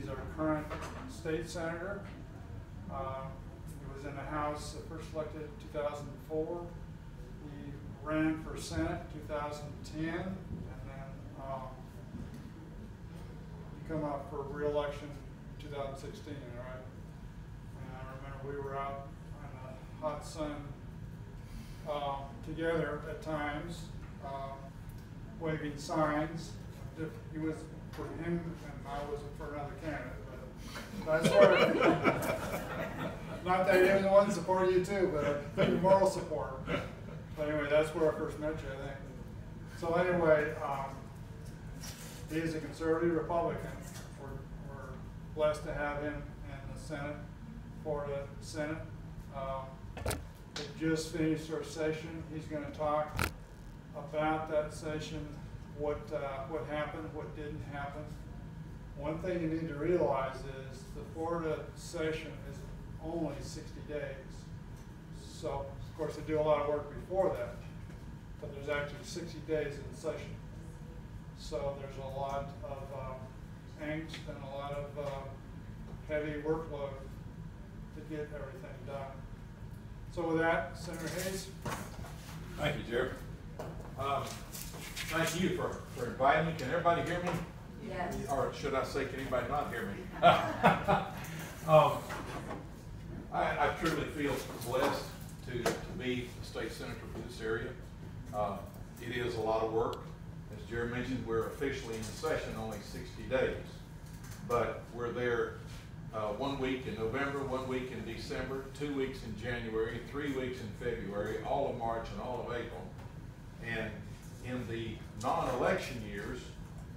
He's our current state senator. He was in the House, first elected in 2004. He ran for Senate in 2010, and then he come up for re-election in 2016, right? And I remember we were out in the hot sun together at times, waving signs. He was for him, and I wasn't for another candidate. But that's where, not that he didn't want to support you too, but moral support. But anyway, that's where I first met you, I think. So anyway, he is a conservative Republican. We're blessed to have him in the Senate, Florida Senate. We just finished our session. He's going to talk about that session, what happened, what didn't happen. One thing you need to realize is the Florida session is only 60 days. So, of course, they do a lot of work before that, but there's actually 60 days in session. So there's a lot of angst and a lot of heavy workload to get everything done. So with that, Senator Hayes. Thank you, Jerry. Thank you for inviting me. Can everybody hear me? Yes. Or should I say, can anybody not hear me? I truly feel blessed to be the state senator for this area. It is a lot of work. As Jerry mentioned, we're officially in session only 60 days, but we're there 1 week in November, 1 week in December, 2 weeks in January, 3 weeks in February, all of March and all of April. And in the non-election years,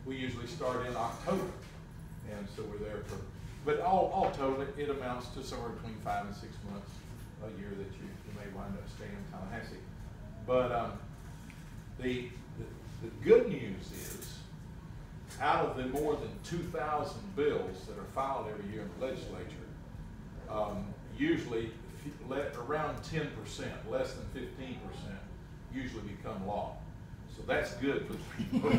we usually start in October. And so we're there for, but all total, it amounts to somewhere between 5 and 6 months a year that you may wind up staying in Tallahassee. But the good news is, out of the more than 2,000 bills that are filed every year in the legislature, usually around 10%, less than 15%, usually become law. So that's good for the people.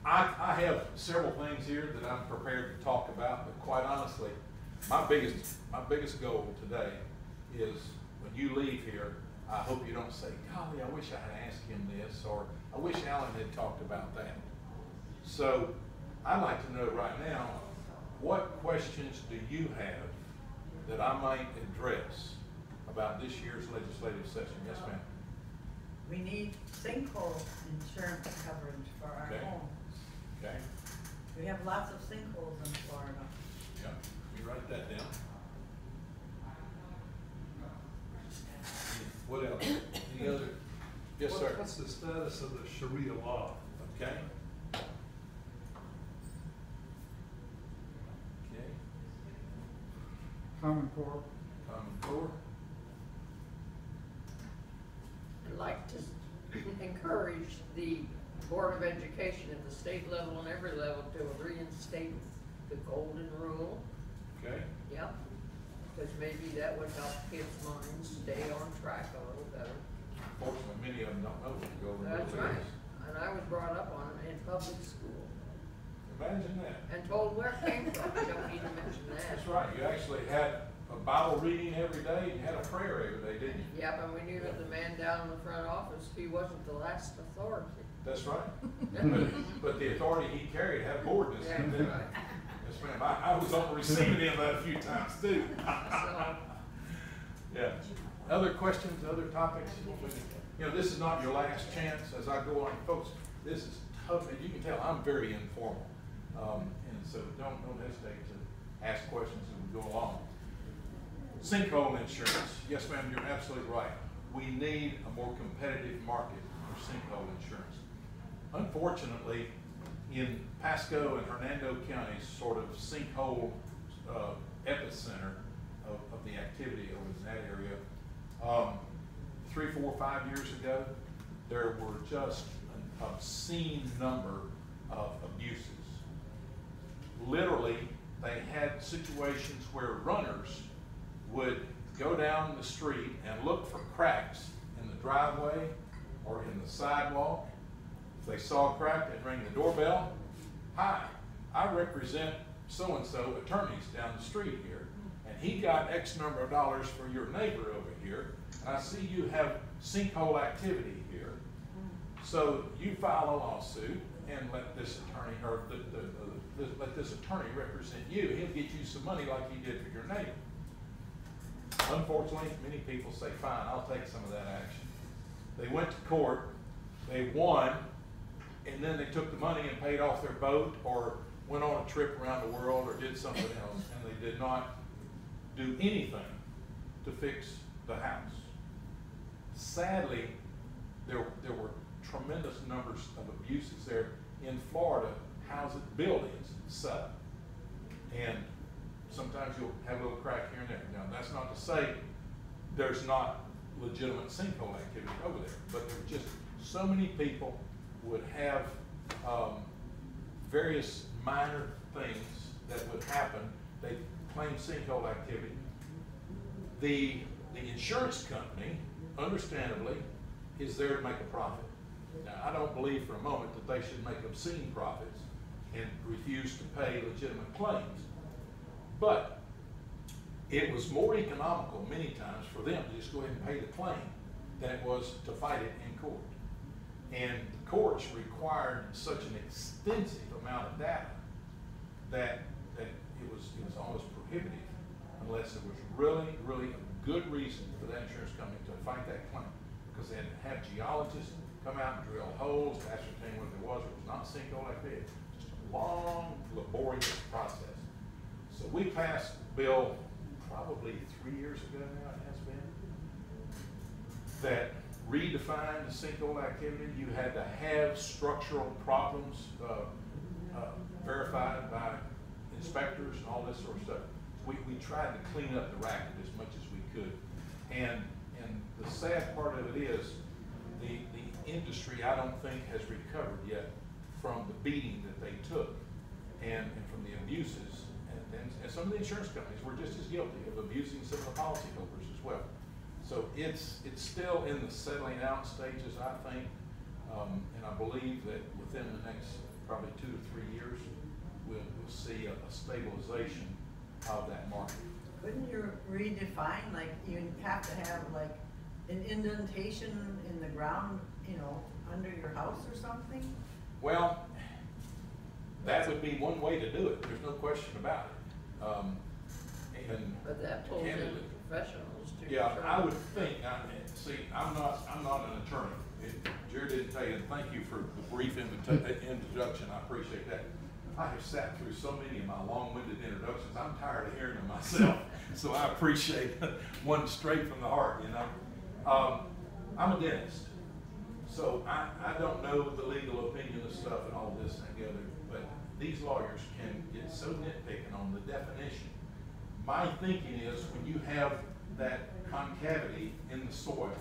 I have several things here that I'm prepared to talk about, but quite honestly, my biggest goal today is when you leave here, I hope you don't say, golly, I wish I had asked him this, or I wish Alan had talked about that. So I'd like to know right now, what questions do you have that I might address about this year's legislative session? Yes, ma'am. We need sinkhole insurance coverage for our homes. Okay. We have lots of sinkholes in Florida. Yeah, you write that down. What else? Any other? Yes, sir. What's the status of the Sharia law? Okay. Okay. Common Core. Common Core. I'd like to encourage the Board of Education at the state level and every level to reinstate the golden rule. Okay. Yep. Because maybe that would help kids' minds stay on track a little better. Unfortunately, many of them don't know what the golden rule is. That's right. And I was brought up on it in public school. Imagine that. And told where it came from. You don't need to mention that. That's right. You actually had a Bible reading every day and had a prayer every day, didn't you? Yep, and we knew that the man down in the front office, he wasn't the last authority. That's right. but the authority he carried had a board in Yeah, it. that's right. Yes, ma'am. I was on the receiving end of that a few times too. So, Yeah. Other questions, other topics? You know, this is not your last chance as I go on. Folks, this is tough. And you can tell I'm very informal. And so don't hesitate to ask questions as we go along. Sinkhole insurance. Yes, ma'am, you're absolutely right. We need a more competitive market for sinkhole insurance. Unfortunately, in Pasco and Hernando counties, sort of sinkhole epicenter of the activity over in that area, 3, 4, 5 years ago, there were just an obscene number of abuses. Literally, they had situations where runners would go down the street and look for cracks in the driveway or in the sidewalk. If they saw a crack, they'd ring the doorbell. Hi, I represent so-and-so attorneys down the street here, and he got X number of dollars for your neighbor over here. And I see you have sinkhole activity here. So you file a lawsuit and let this attorney, or let this attorney represent you. He'll get you some money like he did for your neighbor. Unfortunately, many people say, fine, I'll take some of that action. They went to court, they won, and then they took the money and paid off their boat or went on a trip around the world or did something else, and they did not do anything to fix the house. Sadly, there were tremendous numbers of abuses there in Florida. Houses, buildings set, and sometimes you'll have a little crack here and there. Now, that's not to say there's not legitimate sinkhole activity over there, but there were just so many people would have various minor things that would happen. They claim sinkhole activity. The insurance company, understandably, is there to make a profit. Now, I don't believe for a moment that they should make obscene profits and refuse to pay legitimate claims. But it was more economical many times for them to just go ahead and pay the claim than it was to fight it in court. And the courts required such an extensive amount of data that it was almost prohibitive unless there was really, really a good reason for that insurance company to fight that claim, because they had to have geologists come out and drill holes to ascertain what it was. It was not sinkhole activity. Just a long, laborious process. So we passed a bill probably 3 years ago now, it has been, that redefined the sinkhole activity. You had to have structural problems verified by inspectors and all this sort of stuff. We tried to clean up the racket as much as we could. And the sad part of it is the industry, I don't think, has recovered yet from the beating that they took and from the abuses. And some of the insurance companies were just as guilty of abusing some of the policyholders as well. So it's still in the settling out stages, I think, and I believe that within the next probably 2 to 3 years, we'll see a stabilization of that market. Couldn't you redefine, like, you have to have like an indentation in the ground, you know, under your house or something? Well, that would be one way to do it. There's no question about it. But that pulls in candidly, professionals to. yeah, I would think. I'm not an attorney. Jared didn't tell you, and thank you for the brief introduction. I appreciate that. I have sat through so many of my long-winded introductions. I'm tired of hearing them myself, so I appreciate one straight from the heart. You know, I'm a dentist, so I don't know the legal opinion of stuff and all this and the other. But these lawyers can get so nitpicking on the definition. My thinking is when you have that concavity in the soil,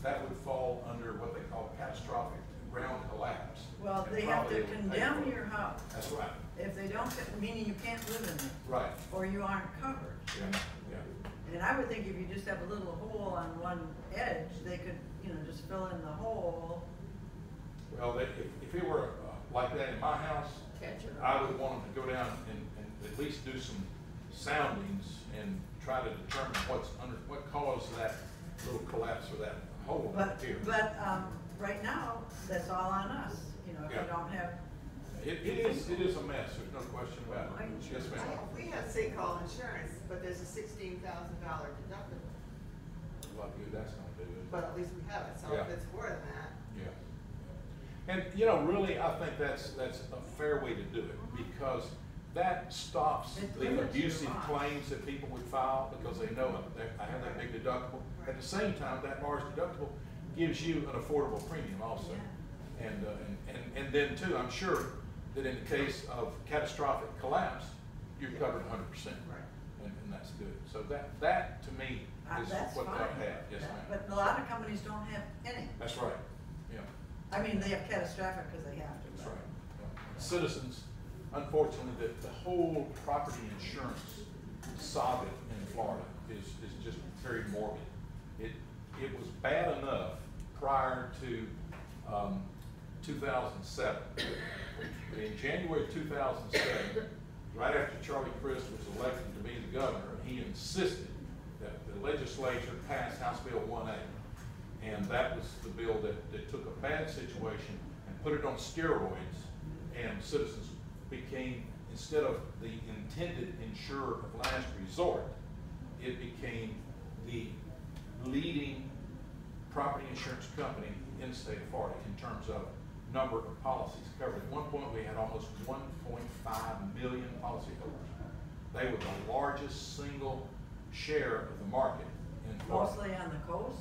that would fall under what they call catastrophic ground collapse. Well, And they have probably to it would condemn pay for it. your house. That's right. If they don't, meaning you can't live in it. Right. Or you aren't covered. Yeah. Yeah. And I would think if you just have a little hole on one edge, they could, you know, just fill in the hole. Well, if it were like that in my house, Catch it. I would want them to go down and at least do some soundings and try to determine what caused that little collapse or that hole But, here. right now, that's all on us, you know, if Yeah. you don't have. It is a mess. There's no question about it. Yes, ma'am. We have sinkhole insurance, but there's a $16,000 deductible, What good that's gonna do. but at least we have it, so Yeah. if it's more than that. Yeah. And, you know, really, I think that's a fair way to do it, because that stops It the limits your abusive loss. claims that people would file because they know that I have that big deductible. At the same time, that large deductible gives you an affordable premium also. And then too, I'm sure that in the case of catastrophic collapse, you're covered 100%. Right. And that's good. So that to me is That's what fine. they have. Yes, ma'am. But a lot of companies don't have any. That's right. Yeah. I mean, they have catastrophic because they have to. That's but- right. Yeah. Citizens, unfortunately, the whole property insurance saga in Florida is just very morbid. It was bad enough prior to 2007. In January 2007, right after Charlie Crist was elected to be the governor, he insisted that the legislature pass House Bill 1A. And that was the bill that took a bad situation and put it on steroids, and Citizens became, instead of the intended insurer of last resort, it became the leading property insurance company in the state of Florida in terms of number of policies covered. At one point, we had almost 1.5 million policyholders. They were the largest single share of the market in Florida. Mostly on the coast,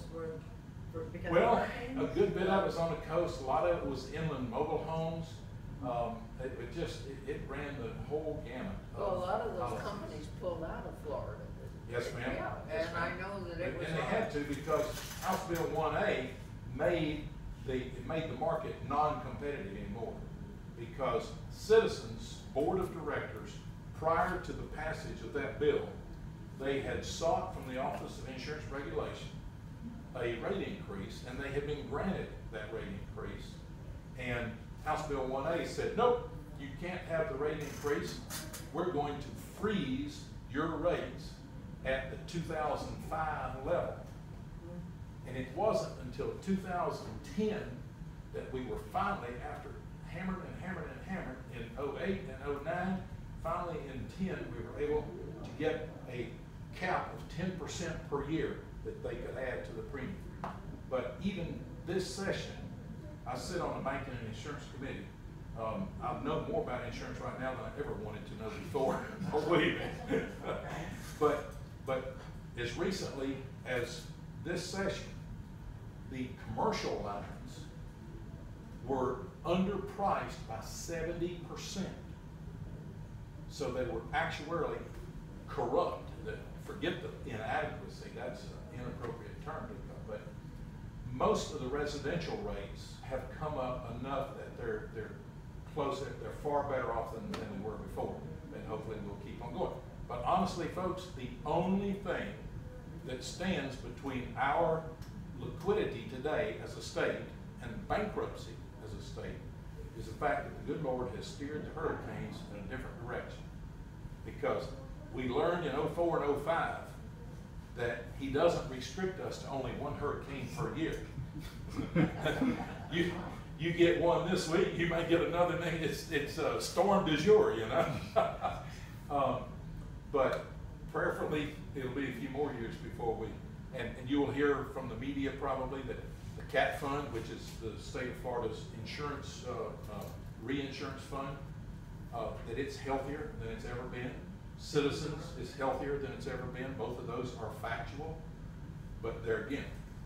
because of Well, hurricanes? a good bit of it was on the coast. A lot of it was inland mobile homes. It ran the whole gamut. Well, a lot of those policies. companies pulled out of Florida. Yes, ma'am. Yeah, Yes, and I ma'am. know that it was. And they had to, because House Bill 1A made the market non-competitive anymore. Because Citizens Board of Directors, prior to the passage of that bill, they had sought from the Office of Insurance Regulation a rate increase, and they had been granted that rate increase. And House Bill 1A said, nope, you can't have the rate increase. We're going to freeze your rates at the 2005 level. And it wasn't until 2010 that we were finally, after hammered and hammered and hammered in 08 and 09, finally in 10, we were able to get a cap of 10% per year that they could add to the premium. But even this session, I sit on the Banking and Insurance Committee. I know more about insurance right now than I ever wanted to know before, believe me. But as recently as this session, the commercial lines were underpriced by 70%. So they were actuarially corrupt. Forget the inadequacy, that's an inappropriate term to go, but most of the residential rates have come up enough that they're close, they're far better off than they were before, and hopefully we'll keep on going. But honestly, folks, the only thing that stands between our liquidity today as a state and bankruptcy as a state is the fact that the good Lord has steered the hurricanes in a different direction. Because we learned in 04 and 05 that he doesn't restrict us to only one hurricane per year. You get one this week, you may get another. It's storm du jour, you know. But prayerfully, it'll be a few more years before we, and you will hear from the media probably that the CAT fund, which is the state of Florida's insurance, reinsurance fund, that it's healthier than it's ever been. Citizens is healthier than it's ever been. Both of those are factual. But there again,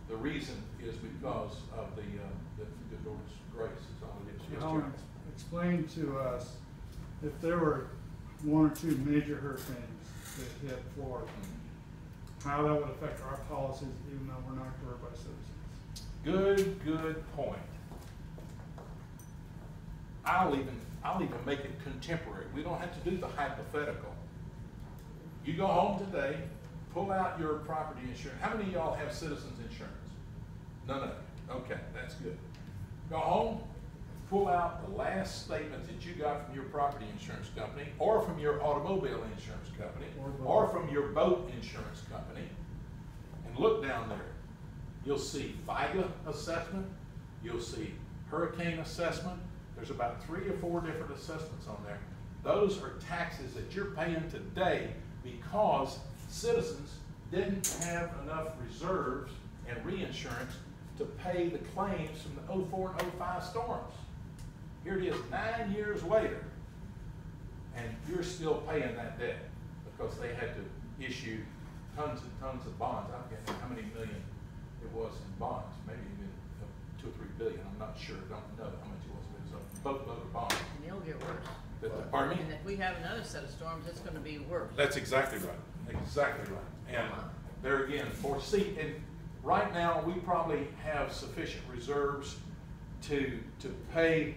the reason is because of the Lord's grace is all it is. Yes, Alan, Chairman. explain to us, if there were one or two major hurricanes that hit Florida, how that would affect our policies even though we're not covered by Citizens. Good point. I'll even make it contemporary. We don't have to do the hypothetical. You go home today, pull out your property insurance. How many of y'all have Citizens insurance? None of you. Okay, that's good. Go home, pull out the last statement that you got from your property insurance company, or from your automobile insurance company, or from your boat insurance company, and look down there. You'll see FIGA assessment, you'll see hurricane assessment. There's about 3 or 4 different assessments on there. Those are taxes that you're paying today because Citizens didn't have enough reserves and reinsurance to pay the claims from the 04 and 05 storms. Here it is 9 years later, and you're still paying that debt because they had to issue tons and tons of bonds. I forget how many million it was in bonds, maybe even 2 or 3 billion. I'm not sure, don't know how much it was, but it was a boatload of bonds. And it'll get worse. Pardon me? And if we have another set of storms, it's gonna be worse. That's exactly right. Exactly right. And there again, and right now we probably have sufficient reserves to pay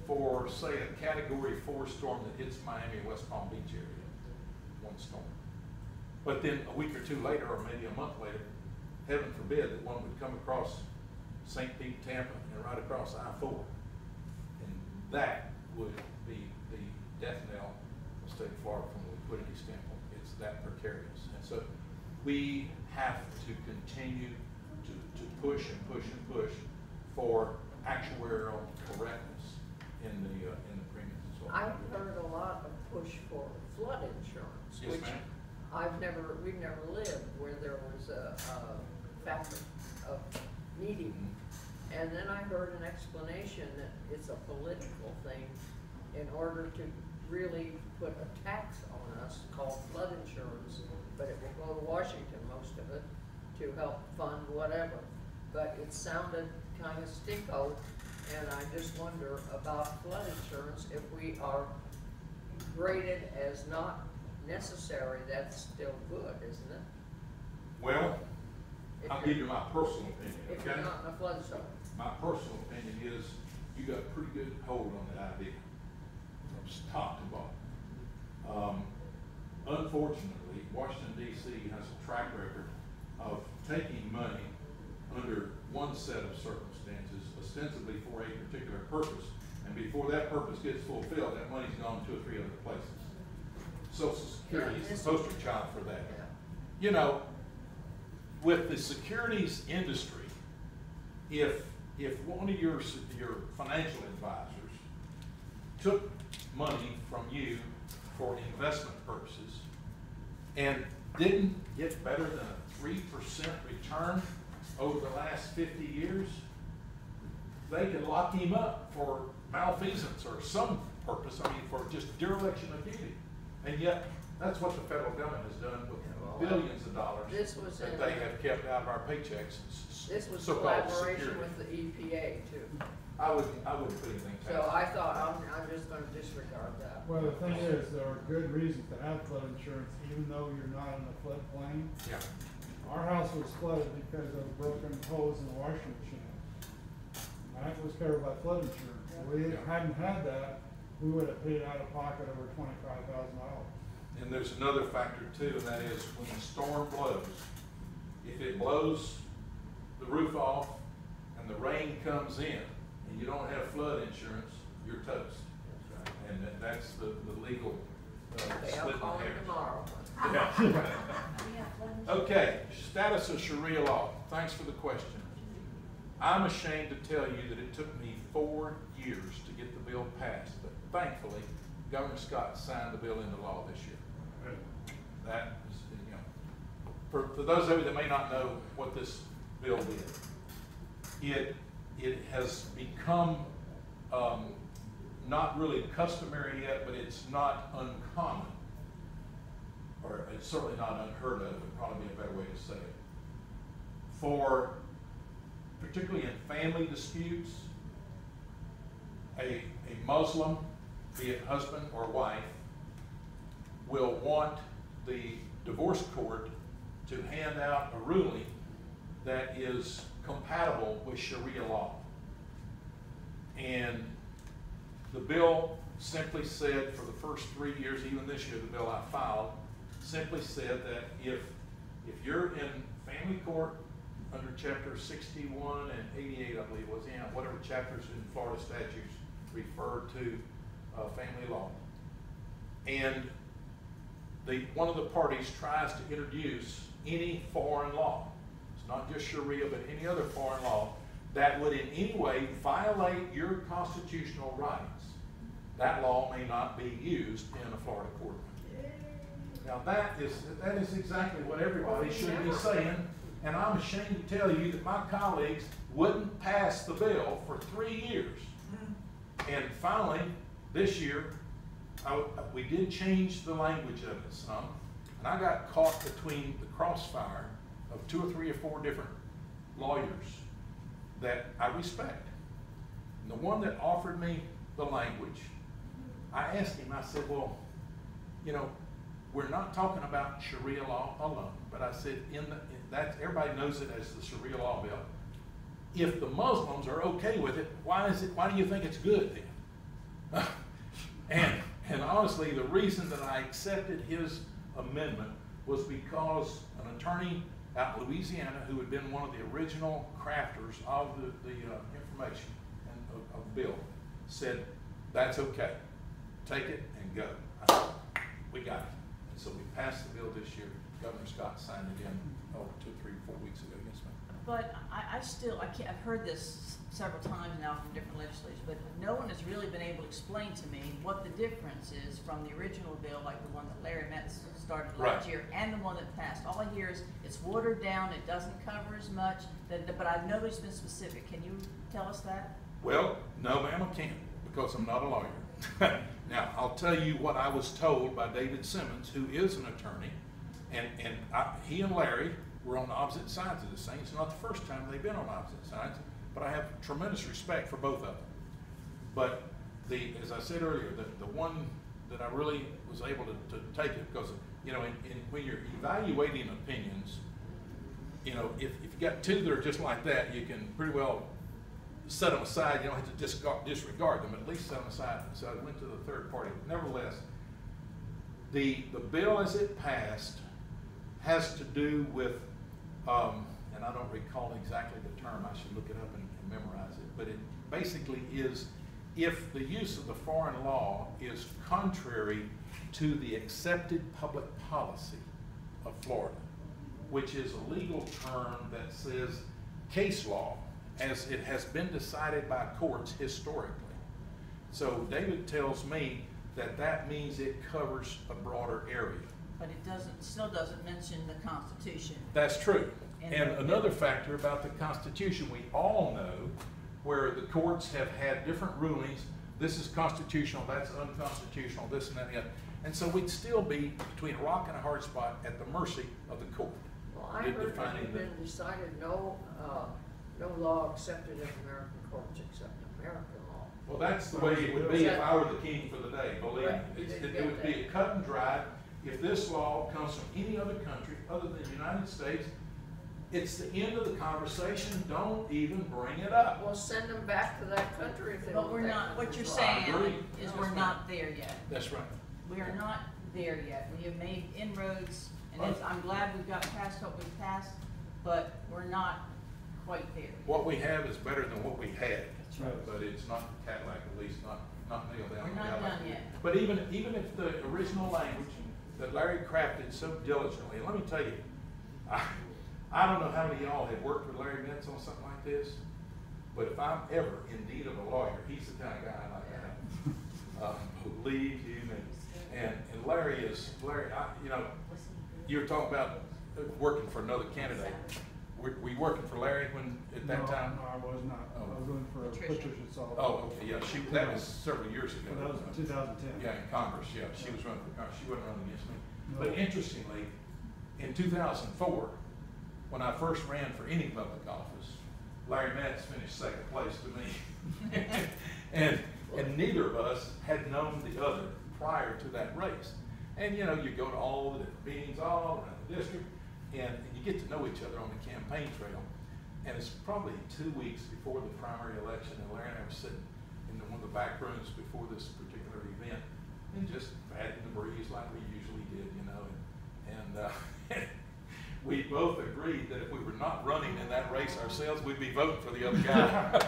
for, say, a Category 4 storm that hits Miami and West Palm Beach area, one storm. But then a week or 2 later, or maybe a month later, heaven forbid that one would come across St. Pete, Tampa, and right across I-4. that precarious. And so we have to continue to push and push and push for actuarial correctness in the premiums as well. I've heard a lot of push for flood insurance, Yes, which ma'am. we've never lived where there was a factor of needing. And then I heard an explanation that it's a political thing in order to really put a tax on us called flood insurance, but it will go to Washington, most of it, to help fund whatever. But it sounded kind of sticko, and I just wonder about flood insurance. If we are graded as not necessary, that's still good, isn't it? Well, If I'll you're- give you my personal opinion, If okay? you're not in a flood zone. My personal opinion is you got a pretty good hold on that idea from top to bottom. Unfortunately, Washington DC has a track record of taking money under one set of circumstances, ostensibly for a particular purpose, and before that purpose gets fulfilled, that money's gone 2 or 3 other places. Social Security is the poster child for that. Yeah. You know, with the securities industry, if one of your financial advisors took money from you for investment purposes and didn't get better than a 3% return over the last 50 years, they could lock him up for malfeasance or some purpose, for just dereliction of duty. And yet, that's what the federal government has done with billions of dollars This was that in- they have kept out of our paychecks. This was so-called collaboration security. with the EPA too. I wouldn't put anything past So it. I thought, I'm just gonna disregard that. Well, the thing is, there are good reasons to have flood insurance, even though you're not in a floodplain. Yeah, Our house was flooded because of broken hose in the washing machine. That was covered by flood insurance. If we Yeah. hadn't had that, we would have paid out of pocket over $25,000. and there's another factor too, and that is when the storm blows, if it blows the roof off and the rain comes in and you don't have flood insurance, you're toast. And that's the legal Okay, I'll split call in him hairs. tomorrow. Okay, status of Sharia law. Thanks for the question. I'm ashamed to tell you that it took me 4 years to get the bill passed, but thankfully, Governor Scott signed the bill into law this year. That is, for those of you that may not know what this bill did, it has become not really customary yet, but it's not uncommon, or it's certainly not unheard of, would probably be a better way to say it. For, particularly in family disputes, a Muslim, be it husband or wife, will want the divorce court to hand out a ruling that is compatible with Sharia law. And the bill simply said, for the first 3 years, even this year, the bill I filed, simply said that if you're in family court under chapter 61 and 88, I believe it was, whatever chapters in Florida statutes refer to family law, and one of the parties tries to introduce any foreign law, it's not just Sharia, but any other foreign law, that would in any way violate your constitutional rights, that law may not be used in a Florida courtroom. Now that is exactly what everybody should be saying, and I'm ashamed to tell you that my colleagues wouldn't pass the bill for 3 years. And finally, this year, we did change the language of it some, and I got caught between the crossfire of 2 or 3 or 4 different lawyers that I respect. And the one that offered me the language, I asked him, I said, well, we're not talking about Sharia law alone, but I said, everybody knows it as the Sharia law bill. If the Muslims are okay with it, why do you think it's good then? And honestly, the reason that I accepted his amendment was because an attorney out in Louisiana, who had been one of the original crafters of the information and of the bill, said, that's okay. Take it and go. I said, we got it. And so we passed the bill this year. Governor Scott signed it in, 2, 3, 4 weeks ago, yes, ma'am. But I still, I've heard this several times now from different legislators, but no one has really been able to explain to me what the difference is from the original bill, like the one that Larry Metz started last Right. year, and the one that passed. All I hear is it's watered down, it doesn't cover as much, but I've nobody's been specific. Can you tell us that? Well, no, ma'am, I can't, because I'm not a lawyer. Now, I'll tell you what I was told by David Simmons, who is an attorney, and he and Larry were on the opposite sides of this thing. It's not the first time they've been on opposite sides, but I have tremendous respect for both of them. But as I said earlier, the one that I really was able to take it, because, you know, when you're evaluating opinions, you know, if you got two that are just like that, you can pretty well set them aside. You don't have to disregard them, at least set them aside. So I went to the third party. Nevertheless, the bill as it passed has to do with, and I don't recall exactly the term, I should look it up and memorize it, but it basically is if the use of the foreign law is contrary to the accepted public policy of Florida, which is a legal term that says case law, as it has been decided by courts historically. So David tells me that that means it covers a broader area. But it still doesn't mention the Constitution. That's true. And And another factor about the Constitution, we all know where the courts have had different rulings. This is constitutional, that's unconstitutional, this and that and the other. And so we'd still be between a rock and a hard spot at the mercy of the court. Well, I heard it Defining had the- been decided no law accepted in American courts except American law. Well, that's the way it would be if I were the king for the day, believe me. Right, you didn't It would get be that. a cut and dry. If this law comes from any other country other than the United States, it's the end of the conversation. Don't even bring it up. Well, send them back to that country if they But want we're that not, what you're country's law. I saying agree. is Yes, we're ma'am. not there yet. That's right. We are not there yet. We have made inroads, and I'm glad we've got past what we've passed, but we're not quite there. What we have is better than what we had. That's right. But it's not Cadillac, at least not nailed down. We're not Cadillac. done yet. But even if the original language that Larry crafted so diligently, and let me tell you, I don't know how many of y'all have worked with Larry Metz on something like this, but if I'm ever in need of a lawyer, he's the kind of guy I like to have. Believe you me. And Larry, you know, you were talking about working for another candidate. Were you working for Larry at that time? No, I was not. Oh. I was working for Patricia. Patricia Sullivan. Oh, okay, yeah, that was several years ago. Well, that was 2010. Yeah, in Congress, yeah, she was running for Congress, she wasn't running against me. No. But interestingly, in 2004, when I first ran for any public office, Larry Metz finished second place to me. And neither of us had known the other prior to that race. And you know, you go to all the different meetings all around the district, and you get to know each other on the campaign trail. And it's probably 2 weeks before the primary election, and Larry and I were sitting in one of the back rooms before this particular event, and just batting the breeze like we usually did, you know. And we both agreed that if we were not running in that race ourselves, we'd be voting for the other guy.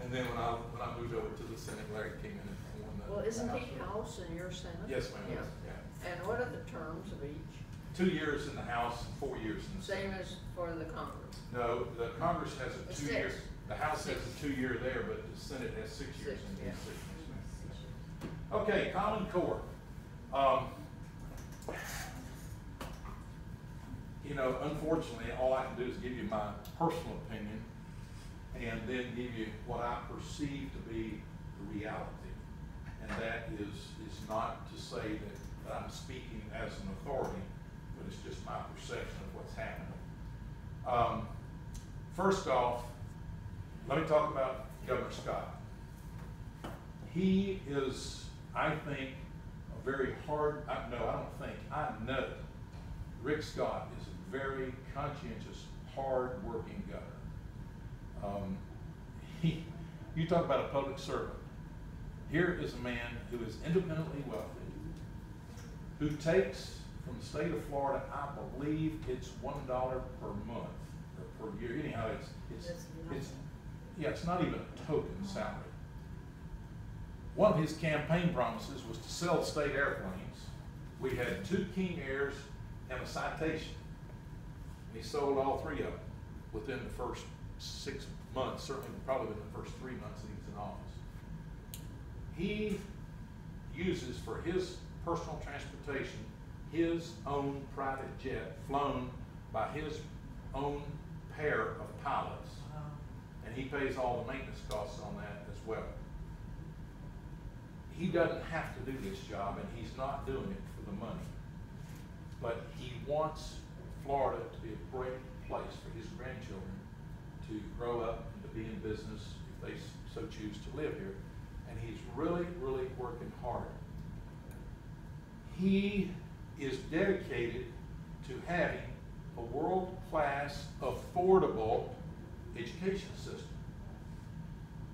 And then when I moved over to the Senate, Larry came in and won the Well, isn't House he vote. House and you're Senate? Yes, ma'am. Yeah. Yeah. And what are the terms of each? 2 years in the House, 4 years in the Senate. Same as for the Congress? No, the Congress has a 2 year, 6. the House has a 2 year there, but the Senate has 6 years. 6, in yeah. the Senate. Okay, Common Core. You know, unfortunately, all I can do is give you my personal opinion and then give you what I perceive to be the reality. And that is not to say that I'm speaking as an authority, but it's just my perception of what's happening. First off, let me talk about Governor Scott. He is, I think, a very hard, I know Rick Scott is a very conscientious, hard-working governor. You talk about a public servant. Here is a man who is independently wealthy, who takes from the state of Florida, I believe it's $1 per month or per year. Anyhow, it's not even a token salary. One of his campaign promises was to sell state airplanes We had 2 King Airs and a Citation. And he sold all 3 of them within the first 6 months, certainly probably within the first 3 months that he was in office. He uses for his personal transportation his own private jet flown by his own pair of pilots. Wow. And he pays all the maintenance costs on that as well. He doesn't have to do this job, and he's not doing it for the money. But he wants Florida to be a great place for his grandchildren to grow up and to be in business if they so choose to live here. And he's really, really working hard. He is dedicated to having a world-class, affordable education system.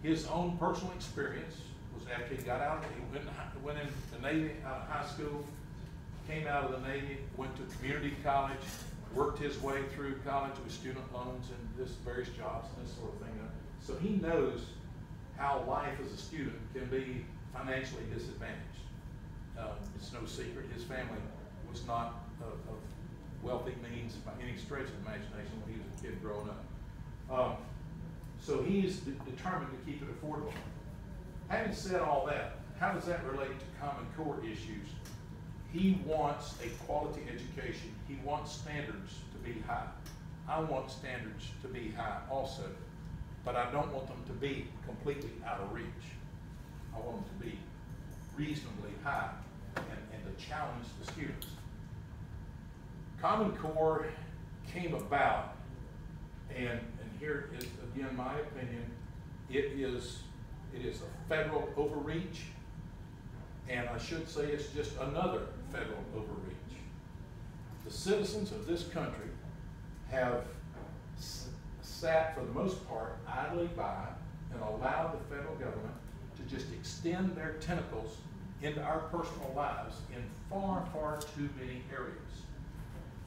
His own personal experience was after he got out, he went in the Navy out of high school, came out of the Navy, went to community college, worked his way through college with student loans and this various jobs and this sort of thing. So he knows how life as a student can be financially disadvantaged. It's no secret his family was not of wealthy means by any stretch of the imagination when he was a kid growing up. So he's determined to keep it affordable. Having said all that, how does that relate to Common Core issues? He wants a quality education. He wants standards to be high. I want standards to be high also, but I don't want them to be completely out of reach. I want them to be reasonably high and to challenge the students. Common Core came about, and here is again my opinion, it is a federal overreach, and I should say it's just another federal overreach. The citizens of this country have sat for the most part idly by and allowed the federal government to just extend their tentacles into our personal lives in far, far too many areas.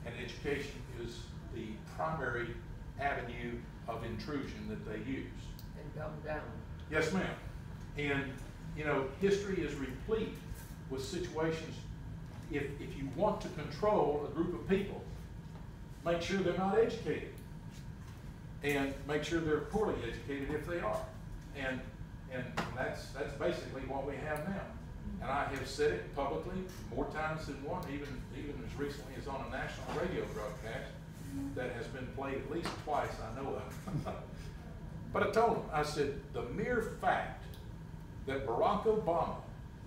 And education is the primary avenue of intrusion that they use. And dumb down. Yes, ma'am. And, you know, history is replete with situations. If you want to control a group of people, make sure they're not educated. And make sure they're poorly educated if they are. And that's basically what we have now. And I have said it publicly more times than one, even as recently as on a national radio broadcast that has been played at least twice, I know of. But I told him, I said, the mere fact that Barack Obama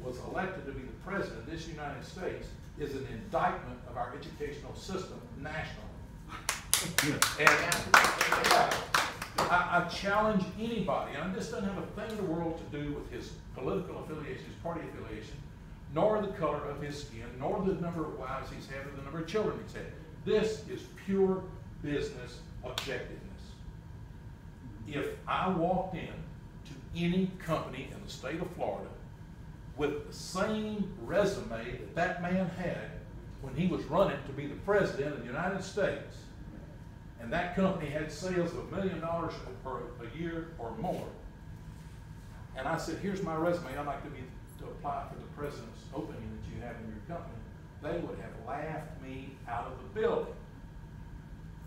was elected to be the president of this United States is an indictment of our educational system nationally. And I challenge anybody, and this doesn't have a thing in the world to do with his political affiliation, his party affiliation, nor the color of his skin, nor the number of wives he's had, or the number of children he's had. This is pure business objectiveness. If I walked in to any company in the state of Florida with the same resume that man had when he was running to be the president of the United States, and that company had sales of $1 million a year or more, and I said, here's my resume, I'd like to apply for the president's opening that you have in your company, they would have laughed me out of the building.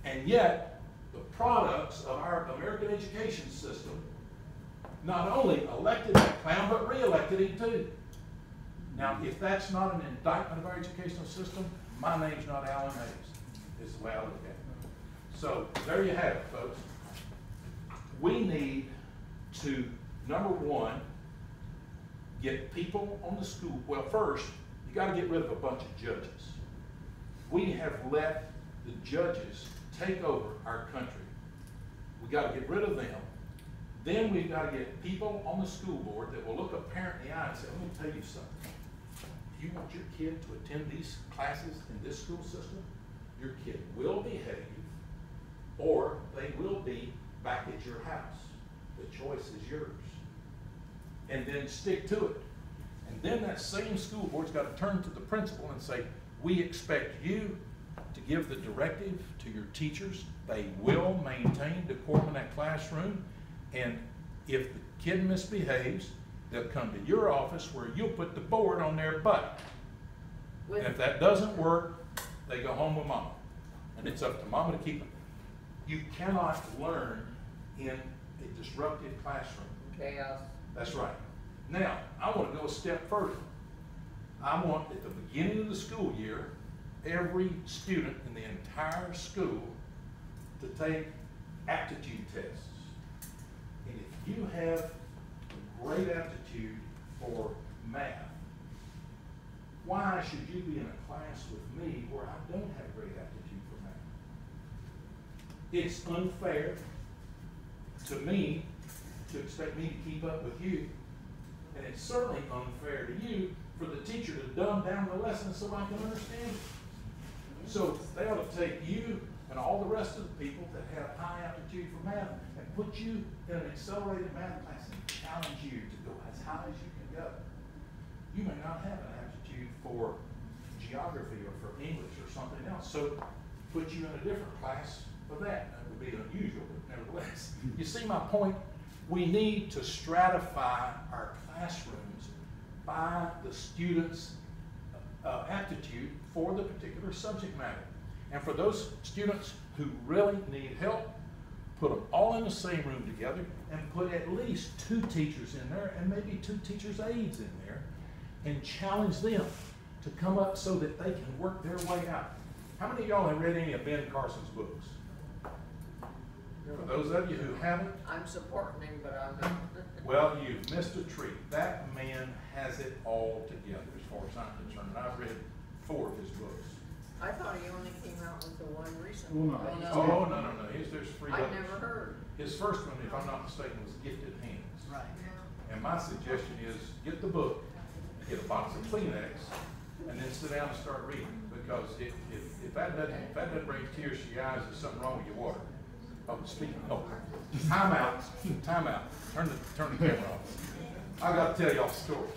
And yet, the products of our American education system not only elected that clown, but re-elected him too. Now, if that's not an indictment of our educational system, my name's not Alan Hayes, is the way I look at it. So, there you have it, folks. We need to, number one, get people on the school. Well, first, you got to get rid of a bunch of judges. We have let the judges take over our country. We got to get rid of them. Then we've got to get people on the school board that will look a parent in the eye and say, let me tell you something. If you want your kid to attend these classes in this school system, your kid will behave or they will be back at your house. The choice is yours. And then stick to it. And then that same school board's got to turn to the principal and say, we expect you to give the directive to your teachers. They will maintain decorum in that classroom. And if the kid misbehaves, they'll come to your office where you'll put the board on their butt. And if that doesn't work, they go home with mama. And it's up to mama to keep them. You cannot learn in a disruptive classroom. Chaos. That's right. Now, I want to go a step further. I want at the beginning of the school year, every student in the entire school to take aptitude tests. And if you have a great aptitude for math, why should you be in a class with me where I don't have great aptitude for math? It's unfair to me to expect me to keep up with you, and it's certainly unfair to you for the teacher to dumb down the lesson so I can understand it. So they ought to take you and all the rest of the people that have high aptitude for math and put you in an accelerated math class and challenge you to go as high as you can go. You may not have an aptitude for geography or for English or something else, so put you in a different class for that. That would be unusual, but nevertheless. You see my point? We need to stratify our classrooms by the students' aptitude for the particular subject matter. And for those students who really need help, put them all in the same room together and put at least 2 teachers in there and maybe 2 teachers' aides in there and challenge them to come up so that they can work their way out. How many of y'all have read any of Ben Carson's books? For those of you who haven't, I'm supporting him, but I'm not. well, you've missed a treat. That man has it all together as far as I'm concerned. I've read 4 of his books. I thought he only came out with the one recently. Oh, no. Oh, no. There's 3 I others. never heard. His first one, if I'm not mistaken, was Gifted Hands. Right. And my suggestion is get the book, get a box of Kleenex, and then sit down and start reading. Because if that doesn't bring tears to your eyes, there's something wrong with your water. Oh, speaking. Oh, time out. Turn the camera off. I got to tell y'all a story.